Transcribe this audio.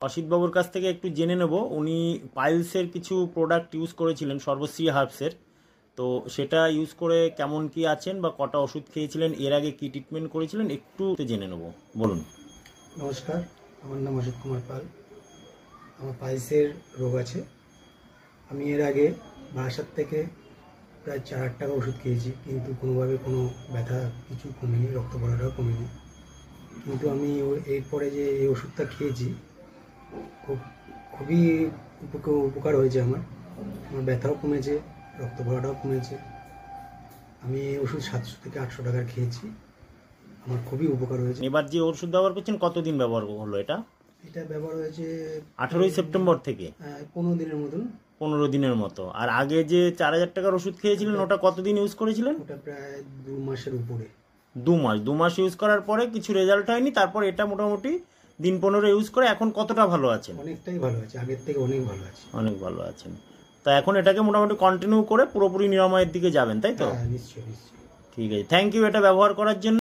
অসিতবাবুর কাছ থেকে একটু জেনে নেব, উনি পাইলসের কিছু প্রোডাক্ট ইউজ করেছিলেন সর্বশ্রী হার্বসের। তো সেটা ইউজ করে কেমন কি আছেন বা কটা ওষুধ খেয়েছিলেন, এর আগে কি ট্রিটমেন্ট করেছিলেন একটু জেনে নেব, বলুন। নমস্কার, আমার নাম অসিত কুমার পাল। আমার পাইলসের রোগ আছে। আমি এর আগে বারাসাত থেকে প্রায় 4-8 টাকা ওষুধ খেয়েছি, কিন্তু কোনোভাবে কোনো ব্যথা কিছু কমেনি, রক্ত পড়াটাও কমেনি। কিন্তু আমি এরপরে যে এই ওষুধটা খেয়েছি, খুবই উপকার হয়েছে। আমার ব্যথাও কমেছে, রক্ত পড়াটাও কমেছে। আমি এই ওষুধ 700 থেকে 800 টাকার খেয়েছি, আমার খুবই উপকার হয়েছে। এবার যে ওষুধ ব্যবহার করছেন কতদিন ব্যবহার হলো? এটা ব্যবহার হয়েছে 18ই সেপ্টেম্বর থেকে 15 দিনের মতন। 15 দিনের মতো। আর আগে যে 4000 টাকার ওষুধ খেয়েছিলেন ওটা কতদিন ইউজ করেছিলেন? ওটা প্রায় 2 মাসের উপরে। 2 মাস ইউজ করার পরে কিছু রেজাল্ট হয়নি, তারপর এটা মোটামুটি দিন 15 ইউজ করে এখন কতটা ভালো আছেন? অনেকটাই ভালো আছে, আগের থেকে অনেক ভালো আছে। অনেক ভালো আছেন। তা এখন এটাকে মোটামুটি কন্টিনিউ করে পুরোপুরি নিরাময়ের দিকে যাবেন, তাই তো? হ্যাঁ, নিশ্চয়ই নিশ্চয়ই। ঠিক আছে, থ্যাংক ইউ এটা ব্যবহার করার জন্য।